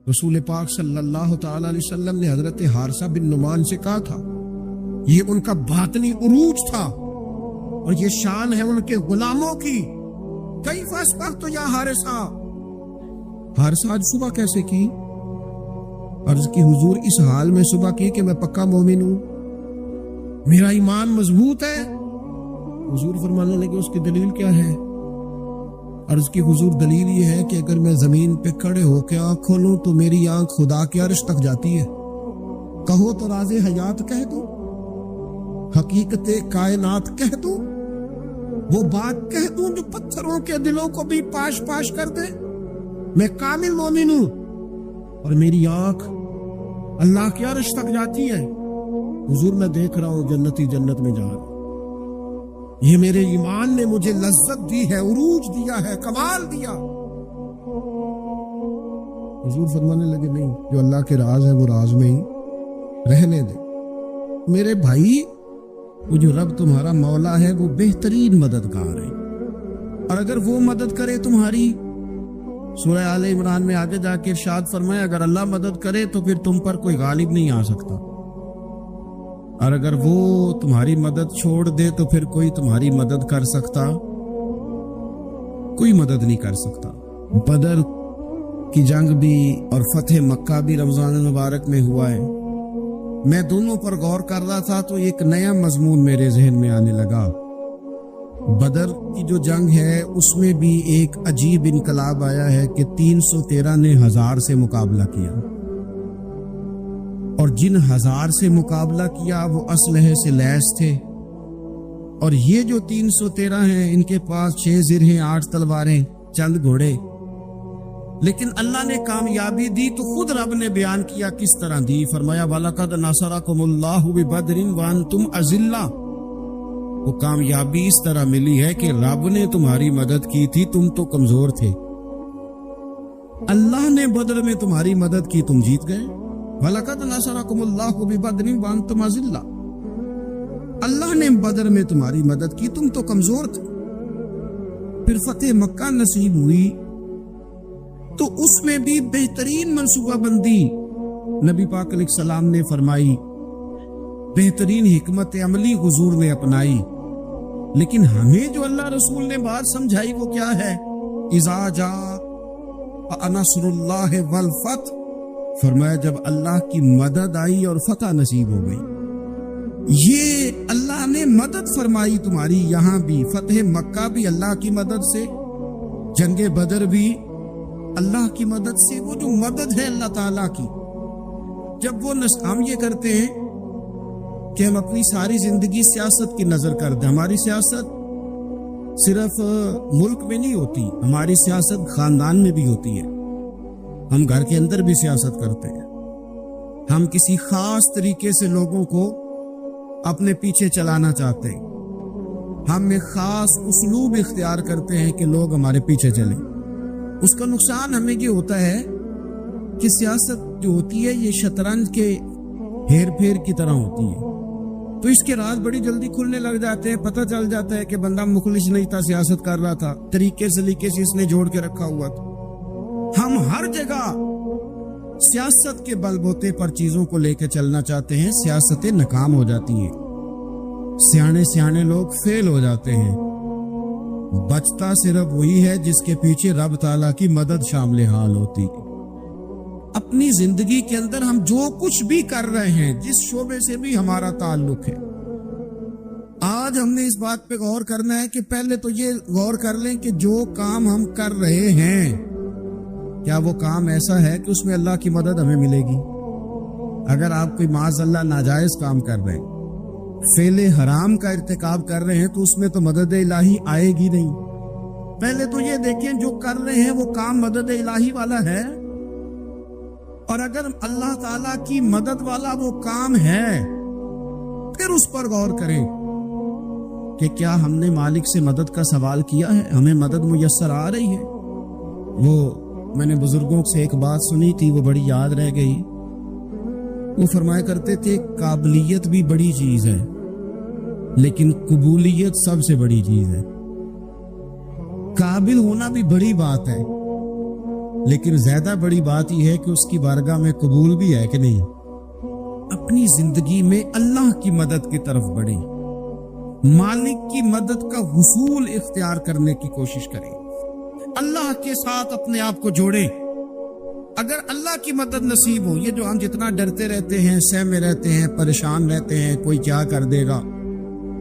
رسول پاک صلی اللہ تعالی علیہ وسلم نے حضرت حارثہ بن نعمان سے کہا تھا، یہ ان کا باطنی عروج تھا اور یہ شان ہے ان کے غلاموں کی۔ کیف اصبحت یا حارثہ، حارثہ آج صبح کیسے کی؟ عرض کی حضور اس حال میں صبح کی کہ میں پکا مومن ہوں، میرا ایمان مضبوط ہے۔ حضور فرمانے لگے اس کی دلیل کیا ہے؟ عرض کی حضور دلیل یہ ہے کہ اگر میں زمین پہ کھڑے ہو کے آنکھ کھولوں تو میری آنکھ خدا کے عرش تک جاتی ہے۔ کہو تو راز حیات کہہ دوں، حقیقت کائنات کہہ دوں، وہ بات کہہ دوں جو پتھروں کے دلوں کو بھی پاش پاش کر دے۔ میں کامل مومن ہوں اور میری آنکھ اللہ کے عرش تک جاتی ہے۔ حضور میں دیکھ رہا ہوں جنتی جنت میں جا رہا ہوں، یہ میرے ایمان نے مجھے لذت دی ہے، عروج دیا ہے، کمال دیا۔ حضور فرمانے لگے نہیں، جو اللہ کے راز ہے وہ راز میں ہی رہنے دے۔ میرے بھائی، وہ جو رب تمہارا مولا ہے وہ بہترین مددگار ہے، اور اگر وہ مدد کرے تمہاری، سورہ آل عمران میں آگے جا کے ارشاد فرمایا اگر اللہ مدد کرے تو پھر تم پر کوئی غالب نہیں آ سکتا، اور اگر وہ تمہاری مدد چھوڑ دے تو پھر کوئی تمہاری مدد کر سکتا؟ کوئی مدد نہیں کر سکتا۔ بدر کی جنگ بھی اور فتح مکہ بھی رمضان المبارک میں ہوا ہے۔ میں دونوں پر غور کر رہا تھا تو ایک نیا مضمون میرے ذہن میں آنے لگا۔ بدر کی جو جنگ ہے اس میں بھی ایک عجیب انقلاب آیا ہے کہ 313 نے 1000 سے مقابلہ کیا، اور جن 1000 سے مقابلہ کیا وہ اسلحے سے لیس تھے، اور یہ جو 313 ہیں ان کے پاس 6 زرہیں، 8 تلواریں، چند گھوڑے، لیکن اللہ نے کامیابی دی تو خود رب نے بیان کیا کس طرح دی۔ فرمایا وَلَقَدْ نَصَرَكُمُ اللَّهُ بِبَدْرٍ وَأَنْتُمْ أَذِلَّةٌ، وہ کامیابی اس طرح ملی ہے کہ رب نے تمہاری مدد کی تھی، تم تو کمزور تھے، اللہ نے بدر میں تمہاری مدد کی، تم جیت گئے۔ وَلَقَدْ نَصَرَكُمُ اللَّهُ بِبَدْرٍ وَأَنْتُمْ أَذِلَّةٌ، اللہ نے بدر میں تمہاری مدد کی، تم تو کمزور تھے۔ پھر فتح مکہ نصیب ہوئی تو اس میں بھی بہترین منصوبہ بندی نبی پاک علیہ السلام نے فرمائی، بہترین حکمت عملی حضور نے اپنائی، لیکن ہمیں جو اللہ رسول نے بات سمجھائی وہ کیا ہے؟ اذا جاء نصر اللہ والفتح، فرمایا جب اللہ کی مدد آئی اور فتح نصیب ہو گئی۔ یہ اللہ نے مدد فرمائی تمہاری، یہاں بھی فتح مکہ بھی اللہ کی مدد سے، جنگ بدر بھی اللہ کی مدد سے۔ وہ جو مدد ہے اللہ تعالیٰ کی، جب وہ ہم یہ کرتے ہیں کہ ہم اپنی ساری زندگی سیاست کی نظر کر دیں، ہماری سیاست صرف ملک میں نہیں ہوتی، ہماری سیاست خاندان میں بھی ہوتی ہے، ہم گھر کے اندر بھی سیاست کرتے ہیں، ہم کسی خاص طریقے سے لوگوں کو اپنے پیچھے چلانا چاہتے ہیں، ہم ایک خاص اسلوب اختیار کرتے ہیں کہ لوگ ہمارے پیچھے چلیں۔ اس کا نقصان ہمیں یہ ہوتا ہے کہ سیاست جو ہوتی ہے یہ شطرنج کے ہیر پھیر کی طرح ہوتی ہے، تو اس کے راز بڑی جلدی کھلنے لگ جاتے ہیں، پتہ چل جاتا ہے کہ بندہ مخلص نہیں تھا، سیاست کر رہا تھا، طریقے سلیقے سے اس نے جوڑ کے رکھا ہوا تھا۔ ہم ہر جگہ سیاست کے بل بوتے پر چیزوں کو لے کے چلنا چاہتے ہیں، سیاستیں ناکام ہو جاتی ہیں، سیانے لوگ فیل ہو جاتے ہیں، بچتا صرف وہی ہے جس کے پیچھے رب تعالیٰ کی مدد شامل حال ہوتی ہے۔ اپنی زندگی کے اندر ہم جو کچھ بھی کر رہے ہیں، جس شعبے سے بھی ہمارا تعلق ہے، آج ہم نے اس بات پہ غور کرنا ہے کہ پہلے تو یہ غور کر لیں کہ جو کام ہم کر رہے ہیں کیا وہ کام ایسا ہے کہ اس میں اللہ کی مدد ہمیں ملے گی؟ اگر آپ کوئی معاذ اللہ ناجائز کام کر رہے ہیں، فعل حرام کا ارتکاب کر رہے ہیں، تو اس میں تو مدد الہی آئے گی نہیں۔ پہلے تو یہ دیکھیں جو کر رہے ہیں وہ کام مدد الہی والا ہے، اور اگر اللہ تعالیٰ کی مدد والا وہ کام ہے پھر اس پر غور کریں کہ کیا ہم نے مالک سے مدد کا سوال کیا ہے، ہمیں مدد میسر آ رہی ہے۔ وہ میں نے بزرگوں سے ایک بات سنی تھی، وہ بڑی یاد رہ گئی۔ وہ فرمایا کرتے تھے قابلیت بھی بڑی چیز ہے لیکن قبولیت سب سے بڑی چیز ہے۔ قابل ہونا بھی بڑی بات ہے لیکن زیادہ بڑی بات یہ ہے کہ اس کی بارگاہ میں قبول بھی ہے کہ نہیں. اپنی زندگی میں اللہ کی مدد کی طرف بڑھیں، مالک کی مدد کا حصول اختیار کرنے کی کوشش کریں، اللہ کے ساتھ اپنے آپ کو جوڑیں. اگر اللہ کی مدد نصیب ہو، یہ جو ہم جتنا ڈرتے رہتے ہیں، سہمے رہتے ہیں، پریشان رہتے ہیں کوئی کیا کر دے گا،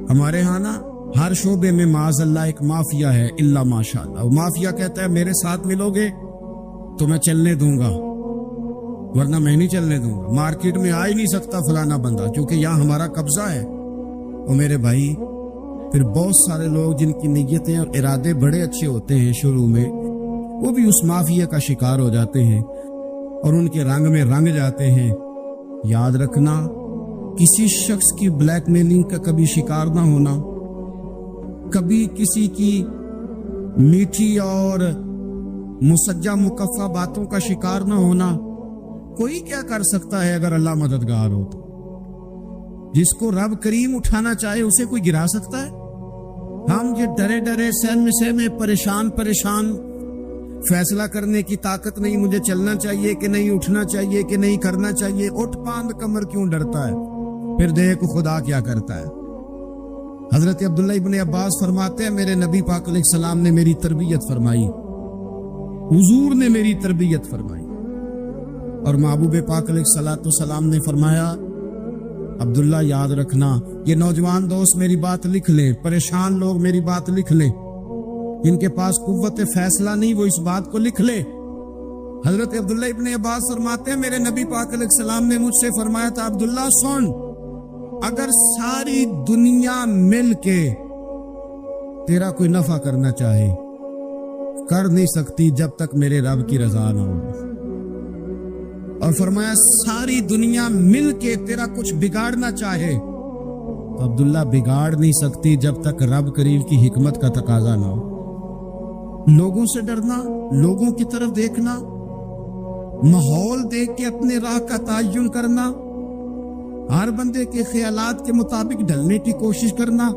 ہمارے ہاں نا ہر شعبے میں معاذ اللہ ایک مافیا ہے، الا ماشاء اللہ. وہ مافیا کہتا ہے میرے ساتھ ملو گے تو میں چلنے دوں گا، ورنہ میں نہیں چلنے دوں گا. مارکیٹ میں آ ہی نہیں سکتا فلانا بندہ کیونکہ یہاں ہمارا قبضہ ہے. وہ میرے بھائی پھر بہت سارے لوگ جن کی نیتیں اور ارادے بڑے اچھے ہوتے ہیں شروع میں، وہ بھی اس مافیا کا شکار ہو جاتے ہیں اور ان کے رنگ میں رنگ جاتے ہیں. یاد رکھنا، کسی شخص کی بلیک میلنگ کا کبھی شکار نہ ہونا، کبھی کسی کی میٹھی اور مسجع مکفہ باتوں کا شکار نہ ہونا. کوئی کیا کر سکتا ہے اگر اللہ مددگار ہو تو؟ جس کو رب کریم اٹھانا چاہے اسے کوئی گرا سکتا ہے؟ ہم یہ ڈرے ڈرے سہمے پریشان فیصلہ کرنے کی طاقت نہیں، مجھے چلنا چاہیے کہ نہیں، اٹھنا چاہیے کہ نہیں، کرنا چاہیے. اٹھ باندھ کمر کیوں ڈرتا ہے؟ پھر دیکھ خدا کیا کرتا ہے. حضرت عبداللہ ابن عباس فرماتے ہیں میرے نبی پاک علیہ السلام نے میری تربیت فرمائی، حضور نے میری تربیت فرمائی، اور محبوب پاک علیہ السلام نے فرمایا عبداللہ یاد رکھنا، یہ نوجوان دوست میری بات لکھ لیں، پریشان لوگ میری بات لکھ لیں، جن کے پاس قوت فیصلہ نہیں وہ اس بات کو لکھ لیں. حضرت عبداللہ ابن عباس فرماتے ہیں میرے نبی پاک علیہ السلام نے مجھ سے فرمایا تھا عبداللہ سن، اگر ساری دنیا مل کے تیرا کوئی نفع کرنا چاہے کر نہیں سکتی جب تک میرے رب کی رضا نہ ہو. اور فرمایا ساری دنیا مل کے تیرا کچھ بگاڑنا چاہے تو عبداللہ بگاڑ نہیں سکتی جب تک رب کریم کی حکمت کا تقاضا نہ ہو. لوگوں سے ڈرنا، لوگوں کی طرف دیکھنا، ماحول دیکھ کے اپنے راہ کا تعین کرنا، ہر بندے کے خیالات کے مطابق ڈھلنے کی کوشش کرنا،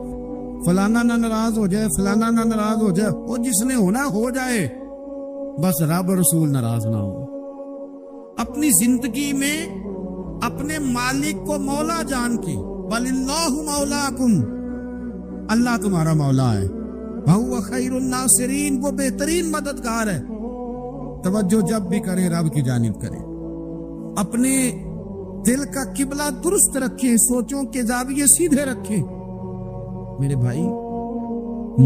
فلانا نہ ناراض ہو جائے، فلانا نہ ناراض ہو جائے، وہ جس نے ہونا ہو جائے، بس رب رسول ناراض نہ ہو. اپنی زندگی میں اپنے مالک کو مولا جان کے، وَلِلَّهُ مَوْلَاكُمْ، اللہ تمہارا مولا ہے، وَهُوَ خَيْرُ النَّاصِرِينَ، وہ بہترین مددگار ہے. توجہ جب بھی کریں رب کی جانب کریں، اپنے دل کا قبلہ درست رکھیں، سوچوں کے زاویے سیدھے رکھیں. میرے بھائی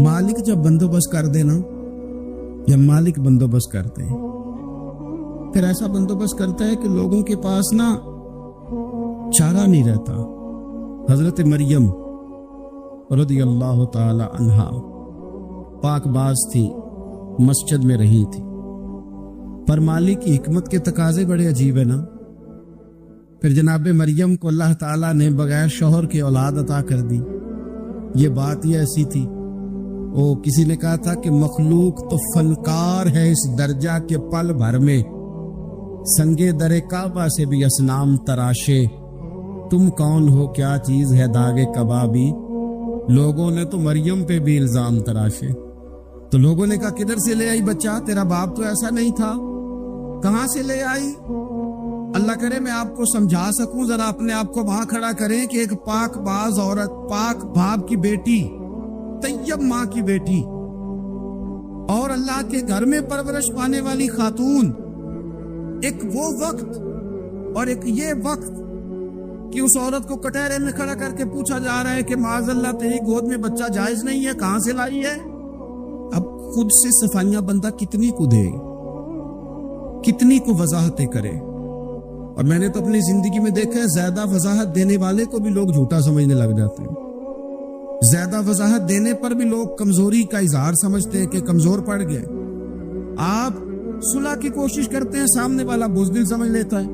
مالک جب بندوبست کر دے نا، یا مالک بندوبست کرتے ہیں، پھر ایسا بندوبست کرتا ہے کہ لوگوں کے پاس نا چارہ نہیں رہتا. حضرت مریم رضی اللہ تعالی عنہا پاک باز تھی، مسجد میں رہی تھی، پر مالک کی حکمت کے تقاضے بڑے عجیب ہیں نا. پھر جناب مریم کو اللہ تعالیٰ نے بغیر شوہر کے اولاد عطا کر دی. یہ بات یہ ایسی تھی، کسی نے کہا تھا کہ مخلوق تو فنکار ہے اس درجہ کے پل بھر میں سنگے در کعبہ سے بھی اصنام تراشے، تم کون ہو کیا چیز ہے داغے کبابی. لوگوں نے تو مریم پہ بھی الزام تراشے. تو لوگوں نے کہا کدھر سے لے آئی بچہ، تیرا باپ تو ایسا نہیں تھا، کہاں سے لے آئی؟ اللہ کرے میں آپ کو سمجھا سکوں، ذرا اپنے آپ کو وہاں کھڑا کریں کہ ایک پاک باز عورت، پاک باپ کی بیٹی، طیب ماں کی بیٹی، اور اللہ کے گھر میں پرورش پانے والی خاتون، ایک وہ وقت اور ایک یہ وقت کہ اس عورت کو کٹہرے میں کھڑا کر کے پوچھا جا رہا ہے کہ معاذ اللہ تیری گود میں بچہ جائز نہیں ہے، کہاں سے لائی ہے؟ اب خود سے صفائیاں بندہ کتنی کو دے، کتنی کو وضاحتیں کرے. اور میں نے تو اپنی زندگی میں دیکھا ہے زیادہ وضاحت دینے والے کو بھی لوگ جھوٹا سمجھنے لگ جاتے ہیں. زیادہ وضاحت دینے پر بھی لوگ کمزوری کا اظہار سمجھتے ہیں کہ کمزور پڑ گئے. آپ صلح کی کوشش کرتے ہیں، سامنے والا بزدل سمجھ لیتا ہے.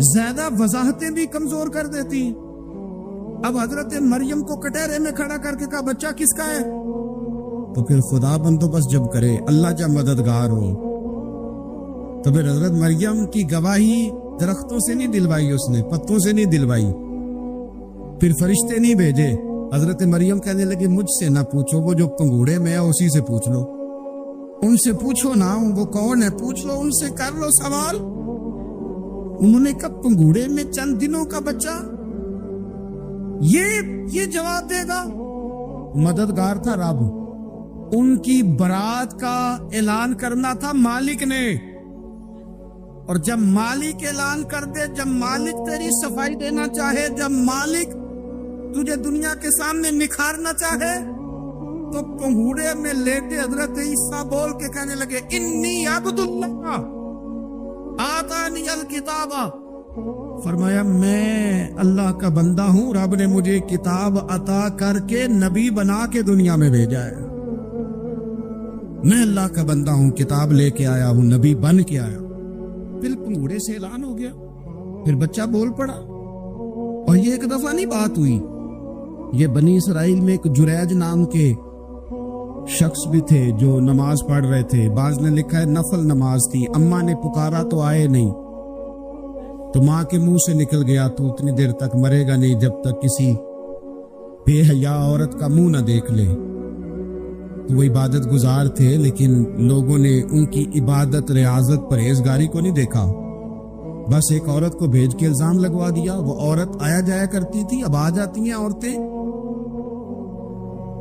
زیادہ وضاحتیں بھی کمزور کر دیتی ہیں. اب حضرت مریم کو کٹہرے میں کھڑا کر کے کہا بچہ کس کا ہے؟ تو پھر خدا بندوبست جب کرے، اللہ جب مددگار ہو، تو پھر حضرت مریم کی گواہی درختوں سے نہیں دلوائی، اس نے پتوں سے نہیں دلوائی، پھر فرشتے نہیں بھیجے. حضرت مریم کہنے لگے مجھ سے نہ پوچھو، وہ جو پنگوڑے میں ہے اسی سے پوچھ لو. ان سے پوچھو نا وہ کون ہے، پوچھ لو ان سے، کر لو سوال۔ انہوں نے کہا پنگوڑے میں چند دنوں کا بچہ یہ جواب دے گا؟ مددگار تھا رب، ان کی برات کا اعلان کرنا تھا مالک نے، اور جب مالک اعلان کر دے، جب مالک تیری صفائی دینا چاہے، جب مالک تجھے دنیا کے سامنے نکھارنا چاہے، تو پنگوڑے میں لیٹے حضرت عیسیٰ بول کے کہنے لگے انی عبد اللہ آتانی الکتاب، فرمایا میں اللہ کا بندہ ہوں، رب نے مجھے کتاب عطا کر کے نبی بنا کے دنیا میں بھیجا ہے، میں اللہ کا بندہ ہوں، کتاب لے کے آیا ہوں، نبی بن کے آیا۔ پھر پنگوڑے سے اعلان ہو گیا، پھر بچہ بول پڑا، اور یہ ایک دفعہ نہیں بات ہوئی، یہ بنی اسرائیل میں ایک جریج نام کے شخص بھی تھے جو نماز پڑھ رہے تھے، بعض نے لکھا ہے نفل نماز تھی، اماں نے پکارا تو آئے نہیں، تو ماں کے منہ سے نکل گیا تو اتنی دیر تک مرے گا نہیں جب تک کسی بے حیا عورت کا منہ نہ دیکھ لے۔ تو وہ عبادت گزار تھے، لیکن لوگوں نے ان کی عبادت، ریاضت، پرہیزگاری کو نہیں دیکھا، بس ایک عورت کو بھیج کے الزام لگوا دیا۔ وہ عورت آیا جایا کرتی تھی، اب آ جاتی ہیں عورتیں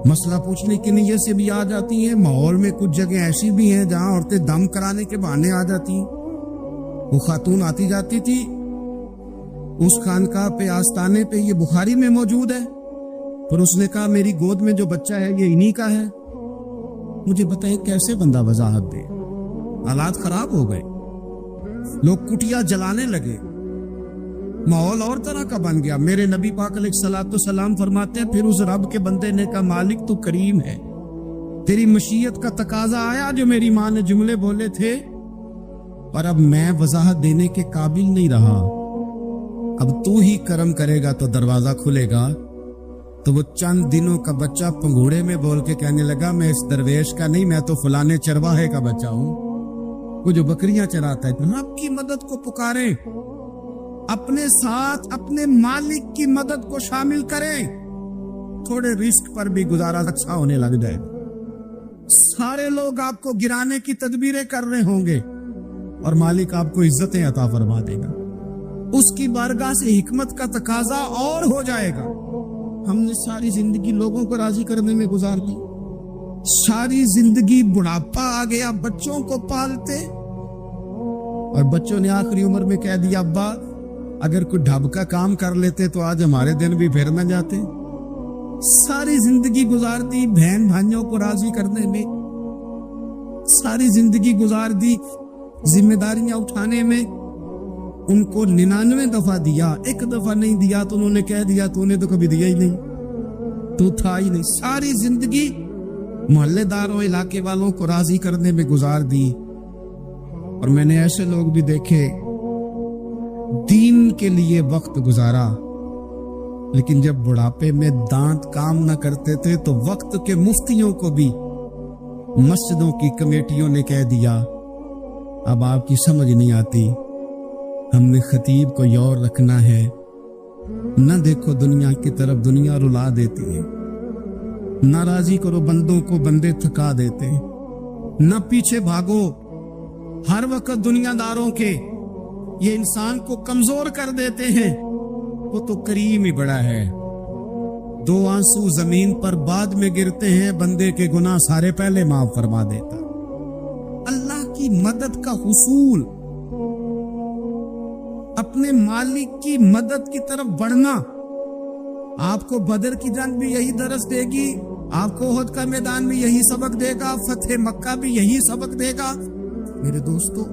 مسئلہ پوچھنے کے لیے سے بھی آ جاتی ہیں، ماحول میں کچھ جگہ ایسی بھی ہیں جہاں عورتیں دم کرانے کے بہانے آ جاتی ہیں۔ وہ خاتون آتی جاتی تھی، اس خانقاہ پہ آستانے پہ یہ بخاری میں موجود ہے، پھر اس نے کہا میری گود میں جو بچہ ہے یہ انہی کا ہے۔ مجھے بتائیں کیسے بندہ وضاحت دے؟ حالات خراب ہو گئے، لوگ کٹیا جلانے لگے، ماحول اور طرح کا بن گیا۔ میرے نبی پاک علیہ الصلوۃ والسلام فرماتے ہیں پھر اس رب کے بندے نے کہا مالک تو کریم ہے، تیری مشیت کا تقاضا آیا جو میری ماں نے جملے بولے تھے، اور اب میں وضاحت دینے کے قابل نہیں رہا، اب تو ہی کرم کرے گا تو دروازہ کھلے گا۔ تو وہ چند دنوں کا بچہ پنگوڑے میں بول کے کہنے لگا میں اس درویش کا نہیں، میں تو فلانے چرواہے کا بچہ ہوں، وہ جو بکریاں چراتا ہے۔ رب کی مدد کو پکاریں، اپنے ساتھ اپنے مالک کی مدد کو شامل کریں، تھوڑے رزق پر بھی گزارا اچھا ہونے لگ جائے گا۔ سارے لوگ آپ کو گرانے کی تدبیریں کر رہے ہوں گے اور مالک آپ کو عزتیں عطا فرما دے گا، اس کی بارگاہ سے حکمت کا تقاضا اور ہو جائے گا۔ ہم نے ساری زندگی لوگوں کو راضی کرنے میں گزار دی، ساری زندگی بڑھاپا آ گیا بچوں کو پالتے، اور بچوں نے آخری عمر میں کہہ دیا ابا اگر کوئی ڈھب کا کام کر لیتے تو آج ہمارے دن بھی پھر نہ جاتے۔ ساری زندگی گزار دی بہن بھائیوں کو راضی کرنے میں، ساری زندگی گزار دی ذمہ داریاں اٹھانے میں، ان کو 99 دفعہ دیا، ایک دفعہ نہیں دیا تو انہوں نے کہہ دیا تو نے تو کبھی دیا ہی نہیں، تو تھا ہی نہیں۔ ساری زندگی محلے داروں، علاقے والوں کو راضی کرنے میں گزار دی، اور میں نے ایسے لوگ بھی دیکھے دین کے لیے وقت گزارا، لیکن جب بڑھاپے میں دانت کام نہ کرتے تھے تو وقت کے مفتیوں کو بھی مسجدوں کی کمیٹیوں نے کہہ دیا اب آپ کی سمجھ نہیں آتی، ہم نے خطیب کو یور رکھنا ہے، نہ دیکھو دنیا کی طرف، دنیا رلا دیتی ہے، نہ راضی کرو بندوں کو، بندے تھکا دیتے ہیں، نہ پیچھے بھاگو ہر وقت دنیا داروں کے، یہ انسان کو کمزور کر دیتے ہیں۔ وہ تو کریم ہی بڑا ہے، 2 آنسو زمین پر بعد میں گرتے ہیں، بندے کے گناہ سارے پہلے معاف فرما دیتا۔ اللہ کی مدد کا حصول، اپنے مالک کی مدد کی طرف بڑھنا، آپ کو بدر کی جنگ بھی یہی درس دے گی، آپ کو احد کا میدان بھی یہی سبق دے گا، فتح مکہ بھی یہی سبق دے گا۔ میرے دوستو،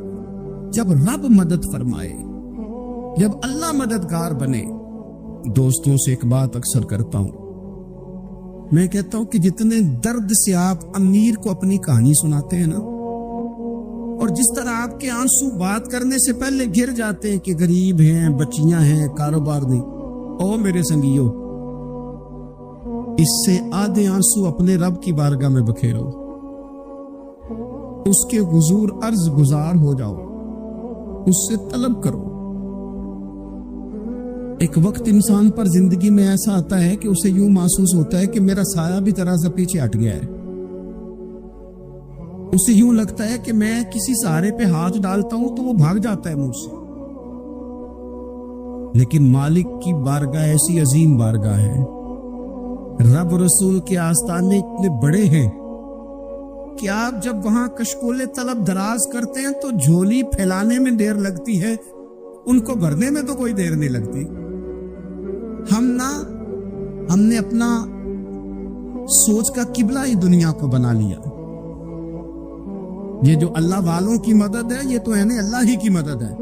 جب رب مدد فرمائے، جب اللہ مددگار بنے، دوستوں سے ایک بات اکثر کرتا ہوں، میں کہتا ہوں کہ جتنے درد سے آپ امیر کو اپنی کہانی سناتے ہیں نا، اور جس طرح آپ کے آنسو بات کرنے سے پہلے گر جاتے ہیں کہ غریب ہیں، بچیاں ہیں، کاروبار نہیں، او میرے سنگیو، اس سے آدھے آنسو اپنے رب کی بارگاہ میں بکھیرو، اس کے حضور عرض گزار ہو جاؤ، اس سے طلب کرو۔ ایک وقت انسان پر زندگی میں ایسا آتا ہے کہ اسے یوں محسوس ہوتا ہے کہ میرا سایہ بھی طرح سے پیچھے ہٹ گیا ہے، اسے یوں لگتا ہے کہ میں کسی سہارے پہ ہاتھ ڈالتا ہوں تو وہ بھاگ جاتا ہے مجھ سے. لیکن مالک کی بارگاہ ایسی عظیم بارگاہ ہے، رب رسول کے آستانے اتنے بڑے ہیں کہ آپ جب وہاں کشکول طلب دراز کرتے ہیں تو جھولی پھیلانے میں دیر لگتی ہے، ان کو بھرنے میں تو کوئی دیر نہیں لگتی. ہم نے اپنا سوچ کا قبلہ ہی دنیا کو بنا لیا. یہ جو اللہ والوں کی مدد ہے یہ تو اللہ ہی کی مدد ہے،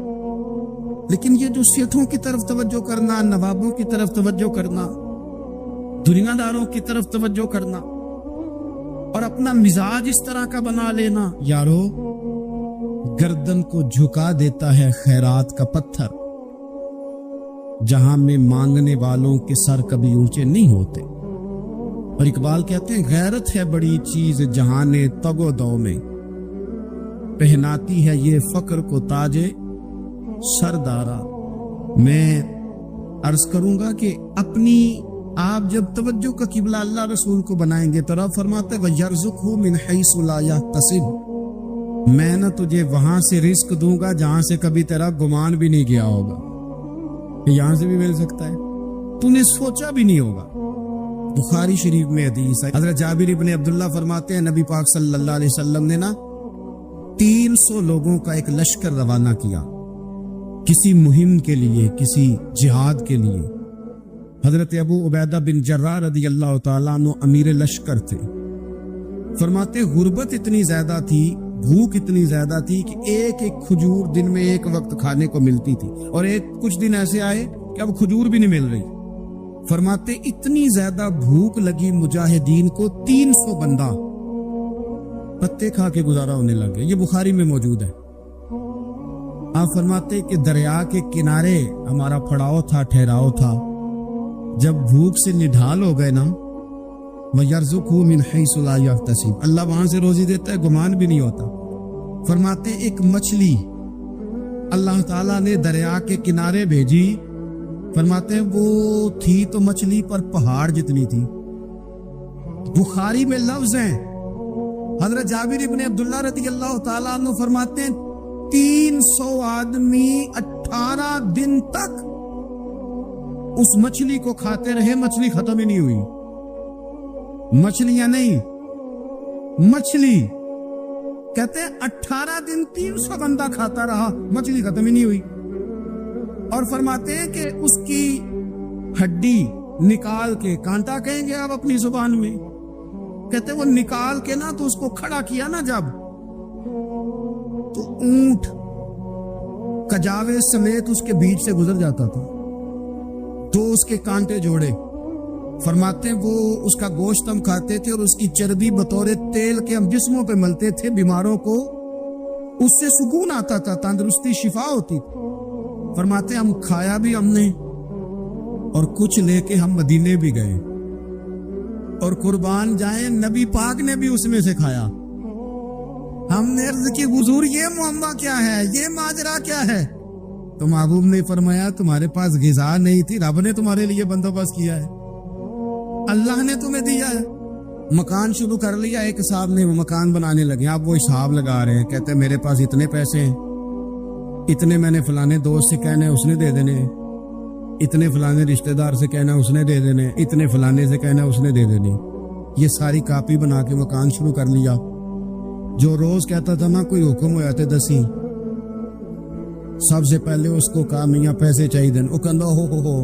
لیکن یہ جو سیٹھوں کی طرف توجہ کرنا، نوابوں کی طرف توجہ کرنا، دنیا داروں کی طرف توجہ کرنا اور اپنا مزاج اس طرح کا بنا لینا، یارو گردن کو جھکا دیتا ہے خیرات کا پتھر، جہاں میں مانگنے والوں کے سر کبھی اونچے نہیں ہوتے. اور اقبال کہتے ہیں غیرت ہے بڑی چیز جہاں نے تگ و دو میں، پہناتی ہے یہ فقر کو تاج سردارا. میں عرض کروں گا کہ اپنی آپ جب توجہ کا قبلہ اللہ رسول کو بنائیں گے تو رب فرماتے وَيَرْزُقْهُ مِنْ حَيْثُ لَا يَحْتَسِبُ، میں نہ تجھے وہاں سے رزق دوں گا جہاں سے کبھی تیرا گمان بھی نہیں گیا ہوگا کہ یہاں سے بھی مل سکتا ہے، تو نے سوچا بھی نہیں ہوگا. بخاری شریف میں حدیث ہے، حضرت جابر ابن عبداللہ فرماتے ہیں نبی پاک صلی اللہ علیہ وسلم نے 300 لوگوں کا ایک لشکر روانہ کیا کسی مہم کے لیے، کسی جہاد کے لیے. حضرت ابو عبیدہ بن جراح رضی اللہ تعالیٰ عنہ امیر لشکر تھے. فرماتے غربت اتنی زیادہ تھی، بھوک اتنی زیادہ تھی کہ ایک ایک کھجور دن میں ایک وقت کھانے کو ملتی تھی، اور کچھ دن ایسے آئے کہ اب کھجور بھی نہیں مل رہی. فرماتے اتنی زیادہ بھوک لگی مجاہدین کو 300 بندہ پتے کھا کے گزارا ہونے لگے. یہ بخاری میں موجود ہے. آپ فرماتے کہ دریا کے کنارے ہمارا پڑاؤ تھا، ٹھہراؤ تھا. جب بھوک سے نڈھال ہو گئے نا، وَيَرْزُقْهُ مِنْ حَيْثُ لَا يَحْتَسِبُ، اللہ وہاں سے روزی دیتا ہے، گمان بھی نہیں ہوتا. فرماتے ایک مچھلی اللہ تعالیٰ نے دریا کے کنارے بھیجی. فرماتے وہ تھی تو مچھلی پر پہاڑ جتنی تھی. بخاری میں لفظ ہیں، حضرت جابر ابن عبداللہ رضی اللہ تعالیٰ عنہ فرماتے ہیں 300 آدمی 18 دن تک اس مچھلی کو کھاتے رہے، مچھلی ختم ہی نہیں ہوئی. مچھلیاں نہیں، مچھلی کہتے ہیں 18 دن 300 بندہ کھاتا رہا، مچھلی ختم ہی نہیں ہوئی. اور فرماتے ہیں کہ اس کی ہڈی نکال کے، کانٹا کہیں گے آپ اپنی زبان میں، کہتے ہیں وہ نکال کے نا تو اس کو کھڑا کیا نا جب، تو اونٹ کجاوے سمیت اس کے بیچ سے گزر جاتا تھا، تو اس کے کانٹے جوڑے. فرماتے ہیں وہ اس کا گوشت ہم کھاتے تھے اور اس کی چربی بطور تیل کے ہم جسموں پہ ملتے تھے، بیماروں کو اس سے سکون آتا تھا، تندرستی شفا ہوتی تھی. فرماتے ہیں ہم کھایا بھی ہم نے، اور کچھ لے کے ہم مدینے بھی گئے، اور قربان جائیں نبی پاک نے بھی اس میں سے کھایا. ہم نے عرض کی حضور یہ معاملہ کیا ہے، یہ ماجرا کیا ہے؟ تو محبوب نے فرمایا تمہارے پاس غذا نہیں تھی، رب نے تمہارے لیے بندوبست کیا ہے، اللہ نے تمہیں دیا ہے. مکان شروع کر لیا، ایک صاحب نے مکان بنانے لگے، آپ وہ حساب لگا رہے ہیں، کہتے ہیں میرے پاس اتنے پیسے ہیں، اتنے میں نے فلانے دوست سے کہنا ہے اس نے دے دینے، اتنے فلانے رشتہ دار سے کہنا ہے اس نے دے دینے، اتنے فلانے سے کہنا ہے اس نے دے دینے. یہ ساری کاپی بنا کے مکان شروع کر لیا. جو روز کہتا تھا نا کوئی حکم ہو جاتے 10 سب سے پہلے اس کو کہا میاں پیسے چاہیے، وہ کہندا ہو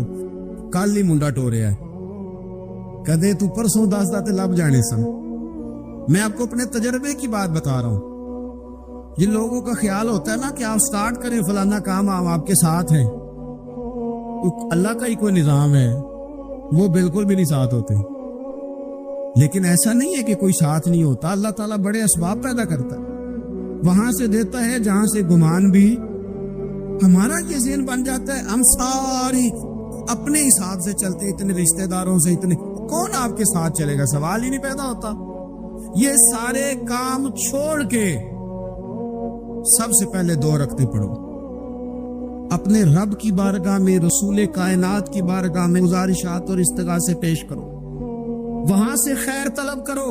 کل ہی منڈا ٹوریا ہے، کدے تو پرسوں 10 داتے لب جانے سن. میں آپ کو اپنے تجربے کی بات بتا رہا ہوں. جن لوگوں کا خیال ہوتا ہے نا کہ آپ سٹارٹ کریں فلانا کام، آپ کے ساتھ ہیں، اللہ کا ہی کوئی نظام ہے، وہ بالکل بھی نہیں ساتھ ہوتے. لیکن ایسا نہیں ہے کہ کوئی ساتھ نہیں ہوتا، اللہ تعالیٰ بڑے اسباب پیدا کرتا ہے، وہاں سے دیتا ہے جہاں سے گمان بھی. ہمارا یہ ذہن بن جاتا ہے ہم ساری اپنے حساب سے چلتے، اتنے رشتہ داروں سے، اتنے کون آپ کے ساتھ چلے گا، سوال ہی نہیں پیدا ہوتا. یہ سارے کام چھوڑ کے سب سے پہلے 2 رکعتیں پڑھو، اپنے رب کی بارگاہ میں، رسول کائنات کی بارگاہ میں گزارشات اور استغاثے پیش کرو، وہاں سے خیر طلب کرو.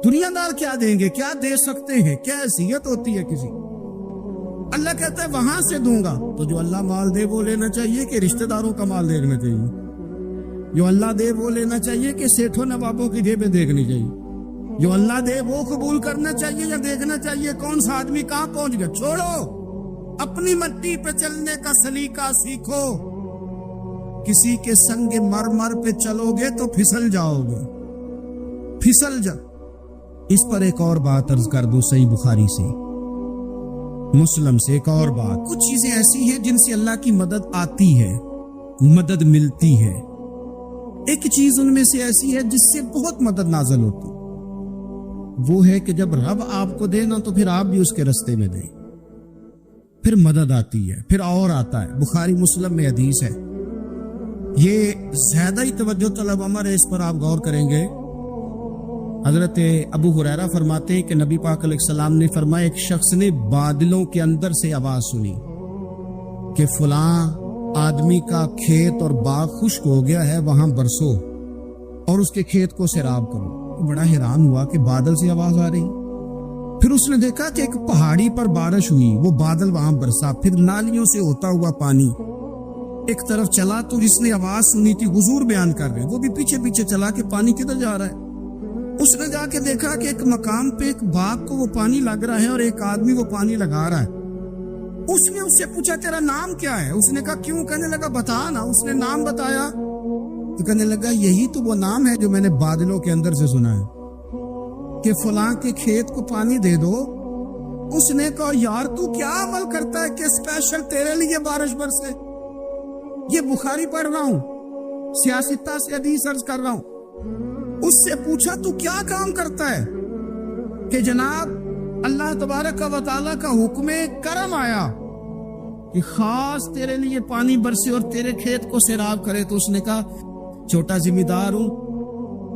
دنیا دار کیا دیں گے، کیا دے سکتے ہیں، کیا حیثیت ہوتی ہے کسی؟ اللہ کہتا ہے وہاں سے دوں گا۔ تو جو اللہ مال دے وہ لینا چاہیے کہ رشتہ داروں کا مال دیکھنا چاہیے؟ جو اللہ دے وہ لینا چاہیے کہ سیٹھوں نوابوں کی جیبیں دیکھنی چاہیے؟ جو اللہ دے وہ قبول کرنا چاہیے یا دیکھنا چاہیے کون سا آدمی کہاں پہنچ گیا؟ چھوڑو، اپنی مٹی پہ چلنے کا سلیقہ سیکھو۔ کسی کے سنگ مرمر پہ چلو گے تو پھسل جاؤ گے، پھسل جا۔ اس پر ایک اور بات عرض کر دوں، صحیح بخاری سے، مسلم سے ایک اور بات۔ کچھ چیزیں ایسی ہیں جن سے اللہ کی مدد آتی ہے، مدد ملتی ہے۔ ایک چیز ان میں سے ایسی ہے جس سے بہت مدد نازل ہوتی، وہ ہے کہ جب رب آپ کو دے نا تو پھر آپ بھی اس کے رستے میں دیں، پھر مدد آتی ہے، پھر اور آتا ہے۔ بخاری مسلم میں حدیث ہے، یہ زیادہ ہی توجہ طلب امر ہے، اس پر آپ غور کریں گے۔ حضرت ابو ہریرہ فرماتے ہیں کہ نبی پاک علیہ السلام نے فرمایا ایک شخص نے بادلوں کے اندر سے آواز سنی کہ فلاں آدمی کا کھیت اور باغ خشک ہو گیا ہے، وہاں برسو اور اس کے کھیت کو سیراب کرو۔ بڑا حیران ہوا کہ بادل سے آواز آ رہی۔ پھر اس نے دیکھا کہ ایک پہاڑی پر بارش ہوئی، وہ بادل وہاں برسا، پھر نالیوں سے ہوتا ہوا پانی ایک طرف چلا۔ تو جس نے آواز سنی تھی حضور بیان کر رہے، وہ بھی پیچھے پیچھے چلا کہ پانی کدھر جا رہا ہے۔ اس نے جا کے دیکھا کہ ایک مقام پہ ایک باغ کو وہ پانی لگ رہا ہے اور ایک آدمی وہ پانی لگا رہا ہے۔ اس نے اس سے پوچھا تیرا نام کیا ہے؟ اس نے کہا کیوں؟ کہنے لگا بتا نا۔ اس نے نام بتایا تو کہنے لگا یہی تو وہ نام ہے جو میں نے بادلوں کے اندر سے سنا ہے کہ فلاں کے کھیت کو پانی دے دو۔ اس نے کہا یار تو کیا عمل کرتا ہے کہ اسپیشل تیرے لیے بارش برسے؟ یہ بخاری پڑھ رہا ہوں، سیاستہ سے حدیث عرض کر رہا ہوں۔ اس سے پوچھا تو کیا کام کرتا ہے کہ جناب اللہ تبارک و تعالیٰ کا حکم کرم آیا کہ خاص تیرے لیے پانی برسے اور تیرے کھیت کو سیراب کرے؟ تو اس نے کہا چھوٹا ذمہ دار ہوں،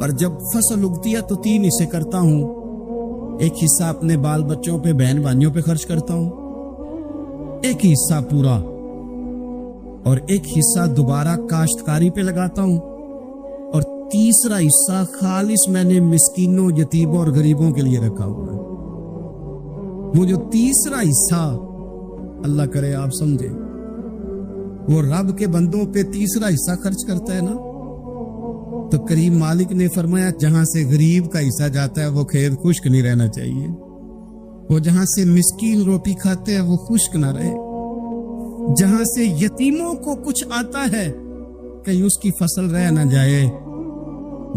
پر جب فصل اگتی ہے تو 3 حصے کرتا ہوں۔ ایک حصہ اپنے بال بچوں پہ، بہن بھائیوں پہ خرچ کرتا ہوں، ایک حصہ پورا، اور ایک حصہ دوبارہ کاشتکاری پہ لگاتا ہوں، اور تیسرا حصہ خالص میں نے مسکینوں، یتیموں اور غریبوں کے لیے رکھا ہوا ہے۔ وہ جو تیسرا حصہ، اللہ کرے آپ سمجھے، وہ رب کے بندوں پہ تیسرا حصہ خرچ کرتا ہے نا، تو کریم مالک نے فرمایا جہاں سے غریب کا حصہ جاتا ہے وہ کھیت خشک نہیں رہنا چاہیے، وہ جہاں سے مسکین روٹی کھاتے ہیں وہ خشک نہ رہے، جہاں سے یتیموں کو کچھ آتا ہے کہیں اس کی فصل رہ نہ جائے۔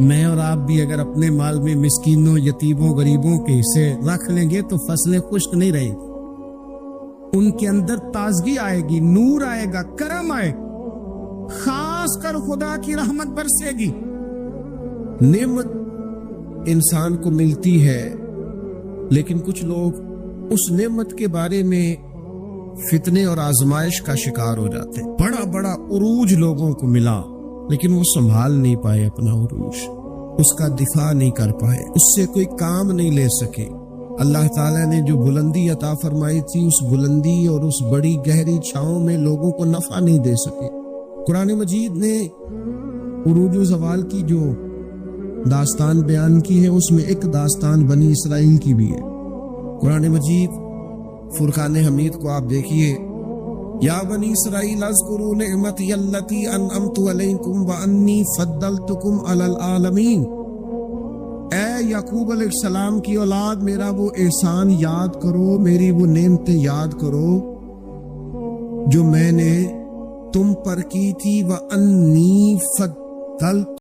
میں اور آپ بھی اگر اپنے مال میں مسکینوں، یتیموں، غریبوں کے حصے رکھ لیں گے تو فصلیں خشک نہیں رہیں گی، ان کے اندر تازگی آئے گی، نور آئے گا، کرم آئے گا، خاص کر خدا کی رحمت برسے گی۔ نعمت انسان کو ملتی ہے، لیکن کچھ لوگ اس نعمت کے بارے میں فتنے اور آزمائش کا شکار ہو جاتے ہیں۔ بڑا بڑا عروج لوگوں کو ملا، لیکن وہ سنبھال نہیں پائے اپنا عروج، اس کا دفاع نہیں کر پائے، اس سے کوئی کام نہیں لے سکے۔ اللہ تعالیٰ نے جو بلندی عطا فرمائی تھی، اس بلندی اور اس بڑی گہری چھاؤں میں لوگوں کو نفع نہیں دے سکے۔ قرآن مجید نے عروج و زوال کی جو داستان بیان کی ہے، اس میں ایک داستان بنی اسرائیل کی بھی ہے۔ قرآن مجید فرقان حمید کو آپ دیکھیے، یا بنی اسرائیل اذکروا نعمتی التی انعمت علیکم وانی فضلتکم علی العالمین۔ اے یعقوب علیہ السلام کی اولاد، میرا وہ احسان یاد کرو، میری وہ نعمتیں یاد کرو جو میں نے تم پر کی تھی، وانی فضلت